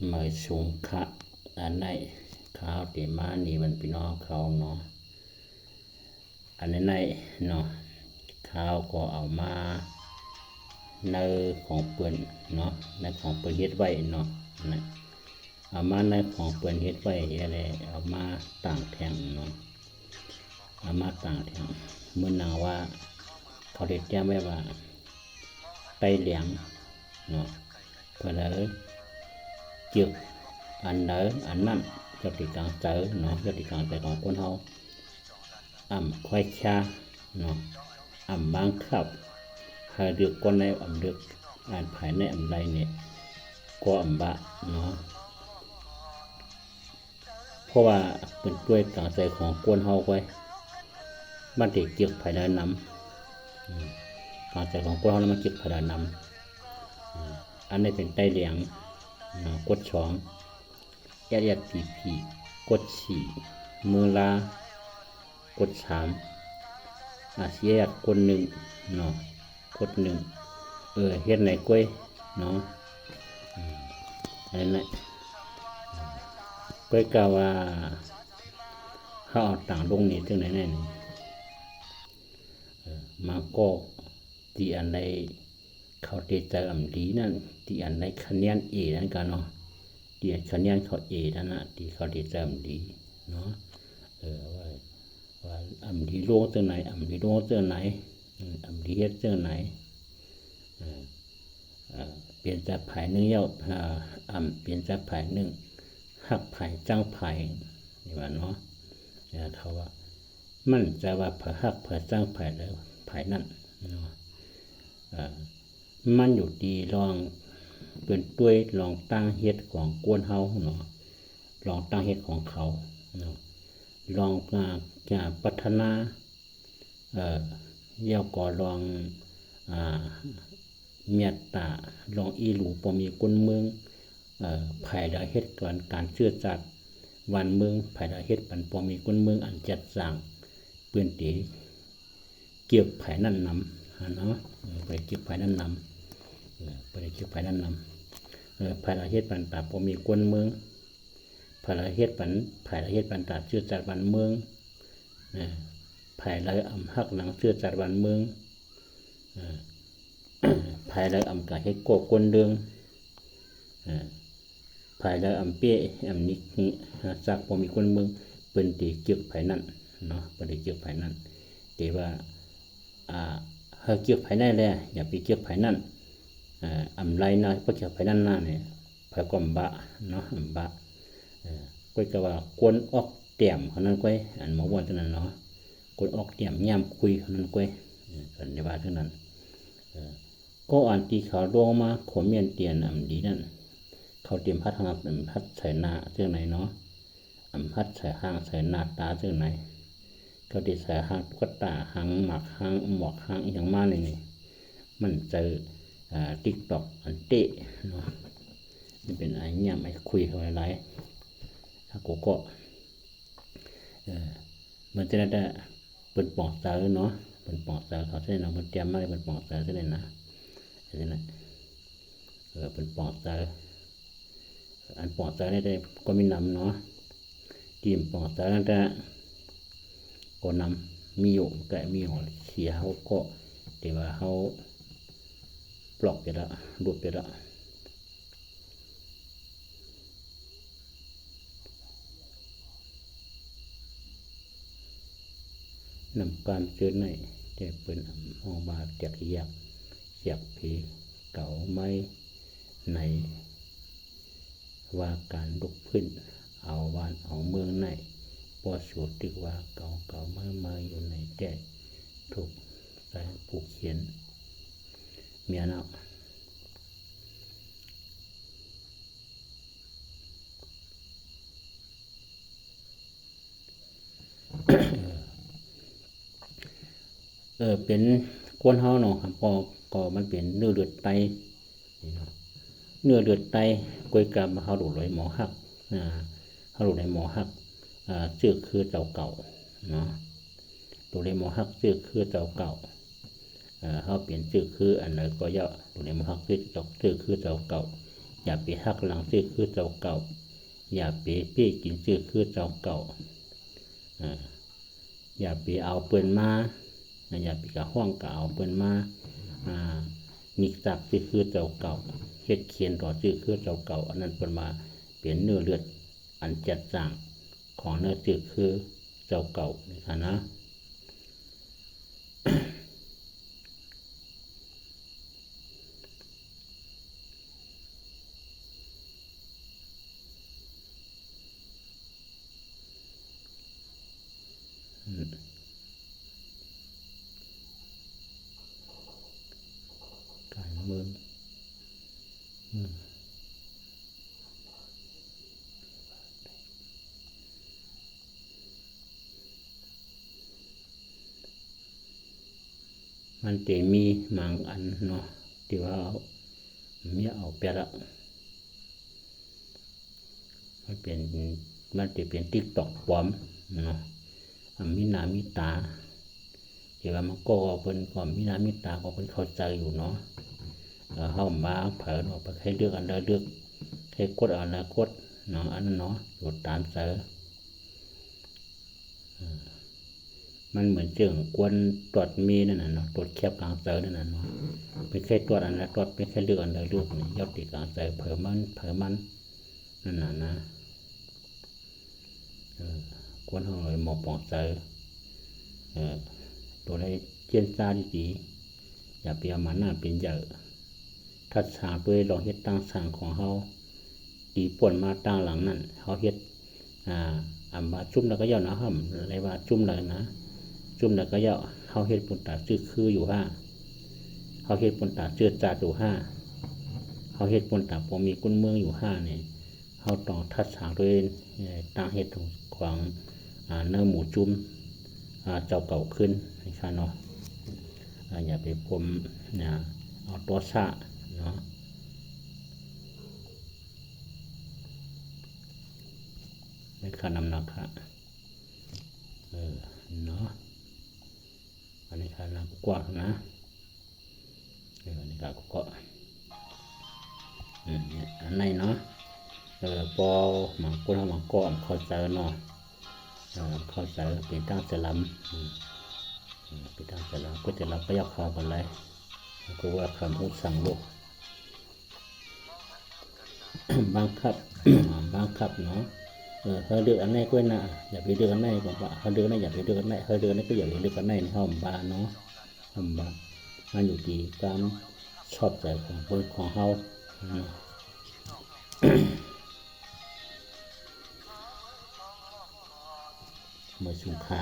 เมื่อชุงคะอันในข้าวเตมานี่มันพี่น้องเขาเนาะอันในเนาะข้าวก็เอามาในของเปื่อนเนาะในของเปื่อนเฮ็ดไว้เนาะนะเอามาในของเปื่อนเฮ็ดไว้อะไรเอามาต่างแถงเนาะเอามาต่างแถงเมื่อนางว่าเขาเรียกแจ้งไว้ว่าไตเหลียงเนาะเพื่อเลยจึกอันเดออันนั้นจะติดกลางเจอเนาะจะติดกลางใจของคนเฮาควายชาเนาะบางขับหาเดือกคนในเดือกอ่านภายในไรเนี่ยก็บะเนาะเพราะว่าเป็นด้วยกลางใจของคนเฮาไว้มันติดเกี่ยวภายในน้ำกลางใจของคนเฮาแล้วมันเกี่ยวภายในน้ำอันนี้เป็นไตเหลียงกดช้องแยดผีกดฉี่มือลากดสามเสียดกดหนึ่งเนาะกดหนึ่งเฮ็ดไหนกล้วยเนาะอันนั้นกล้วยกาว่าเขาเอาต่างลงนี่ถึงไหนนี่มาก็ที่อันใดเขาเตใจดีนั่นที่อันใดคะแนนเอนั่นกันเนาะที่คะแนนเขาเอนั่นนะที่เขาเตใจดีเนาะว่าดีโลเจอไหนดีโลเจอไหนดีเฮ็ดเจอไหนเปลี่ยนจากภายหนึ่งเย้าเปลี่ยนจากภายหนึ่งหักภายจ้างภายนี่ว่าเนาะเขาว่ามันจะว่าผาหักผาจ้างภายแล้วภายนั่นเนาะมันอยู่ดีลองเป็นด้วยลองตั้งเฮ็ดของกวนเฮาเนาะลองตั้งเฮ็ดของเขาเนาะลองจะพัฒนาเย้าก็ลองเมียตาลองอีหลูพอมีคนเมืองภายละเฮ็ดการเชื่อจัดวันเมืองภายละเฮ็ดปันพอมีคนเมืองอันจัดสร้างเปื้อนตีเกี่ยวภายนั่นนำเนาะไปเกี่ยวภายนั่นนำไปเกี่ยวภายนั่นนำภายละเฮ็ดปันตาพอมีคนเมืองภายละเฮ็ดปันตาเชื่อจัดวันเมืองภายละหักหนังเชื่อจัดวันเมืองภายละกะเฮ็ดโกคนเดืองภายละเปี้ยนิจากพอมีคนเมืองเปิ้นตีเกี่ยวภายนั่นเนาะเปิ้นตีเกี่ยวภายนั่นแต่ว่าเฮาเกี่ยวภายในแลอย่าไปเกี่ยวภายนั่นไรนะบ่เกี่ยวภายนั่นน่ะเนี่ยภายความบะเนาะบะก้อยก็ว่ากวนออกเตี่ยมเท่านั้นก้อยอันหมอว่าเท่านั้นเนาะกวนออกเตี่ยมย่ำคุยเท่านั้นก้อยกันได้ว่าเท่านั้นก็อันที่เขาลงมาขมเมียนเตียนดีนั่นเขาเตรียมพัดทางพัดใส่หน้าเรื่องไหนเนาะพัดใส่ห้างใส่หน้าตาเรื่องไหนเขาติดใส่ห้างตุ๊กตาห้างหมักห้างหมอกห้างอย่างมากเลยนี่มันเจอติ๊กต็อกอันเตะเนาะนี่เป็นไอ้เนี่ยไม่คุยอะไรถ้ากูก็มันจะได้เป็นปอกเสือเนาะเป็นปอกเสือเขาใช่เนาะมันเตรียมมาเลยเป็นปอกเสือใช่ไหมนะใช่ไหมเป็นปอกเสืออันปอกเสือได้ก็มีนำเนาะทีมปอกเสือนั่นแต่ก็นำมีอยู่แต่มีหัวเสียเขาก็แต่ว่าเขาปลอกไปแล้วรูดไปแล้วนำการเจอในแต่เป็นห้องบาเตียกยักเสียบผีเก่าไม้ในว่าการลุกพื้นเอาวานเอาเมืองในพอสูตรที่ว่าเก่ามาอยู่ในแก่ถูกใส่ผูกเขียนเมียนเป็นกวนเฮาเนาะครับก็มันเป็นเนื้อเลือดไตเนื้อเลือดไตกวยกรรมเฮาดูเลยหมอหักเฮาดูเลยหมอหักชื่อคือเจ้าเก่าเนาะดูเลยหมอหักชื่อคือเจ้าเก่าเฮาเปลี่ยนชื่อคืออันไหนก็ย่อดูเลยหมอหักชื่อคือเจ้าเก่า อย่าไปหักหลังซื้อคือเจ้าเก่าอย่าไปเปี้ยกินซื้อคือเจ้าเก่าอย่าไปเอาเปิ้นมาอย่าไปกะห้องกะเอาเปิ้นมามิกซักซื้อคือเจ้าเก่าเฮ็ดเขียนต่อซื้อคือเจ้าเก่าอันนั้นเปิ้นมาเป็นเนื้อเลือดอันจัดจ้างของเนื้อซื้อคือเจ้าเก่านะคะนะการเมืองมันจะมีบางอันเนาะที่ว่ามีเอาไปละมันจะเป็น TikTok ปลอมเนาะมีหน้ามีตาที่ว่ามันก็เพิ่นก็มีหน้ามีตาก็เพิ่นเข้าใจอยู่เนาะเฮามาเผลอออกไปให้เลือกอันใดเลือกให้กดอันใดกดเนาะอันนั้นเนาะอยู่ตามเสือมันเหมือนเจิงกวนตรวจมีนั่นน่ะเนาะตรวจแคบกลางเสือนั่นน่ะเนาะเป็นแค่ตรวจอันใดตรวจเป็นแค่เลือกอันใดเลือกนี่ยอดติกลางเสือเผลอมันนั่นน่ะนะกวนเฮาเลยหมอกปองเสือตัวได้เจียนซาดีๆอย่าไปเอามันน่ะเป็นเยอะทัดสางด้วยลองเฮ็ดตั้งสางของเฮาตีป่วนมาตั้งหลังนั่นเฮาเฮ็ดมาจุ่มแล้วก็ย่อนะห่ำอะไรว่าจุ่มแล้วนะจุ่มแล้วก็ย่อเฮาเฮ็ดปุ่นตาซื่อคืออยู่5เฮาเฮ็ดปุ่นตาเจือจาดอยู่5เฮาเฮ็ดปุ่นตาบ่มีกุนเมืองอยู่5นี่เฮาต้องทัดสางด้วยตั้งเฮ็ดของเนื้อหมูจุ่มเจ้าเก่าขึ้นนะคะเนาะอย่าไปพรมเอาตัวซะเนาะไม่ค่าน้ำหนักค่ะเนาะอันนี้ค่ะน้ำกว้างนะอันนี้ก็อันไหนเนาะพอหมังกุ้งหมังก้อนเข้าใจเนาะเข้าใจเป็นตั้งสลัมเป็นตั้งสลัมก็จะรับไปยักเข้ากันเลยก็ว่าคำพูดสั่งลูกบังคับเนาะเขาเลือกอันไหนก็นะอย่าไปเลือกอันไหนบอกว่าเขาเลือกอันไหนอย่าไปเลือกอันไหนเขาเลือกอันไหนก็อย่าไปเลือกอันไหนในห้องบ้านเนาะห้องบ้านมันอยู่ที่การชอบใจของคนของเขาเมื่อสุขะ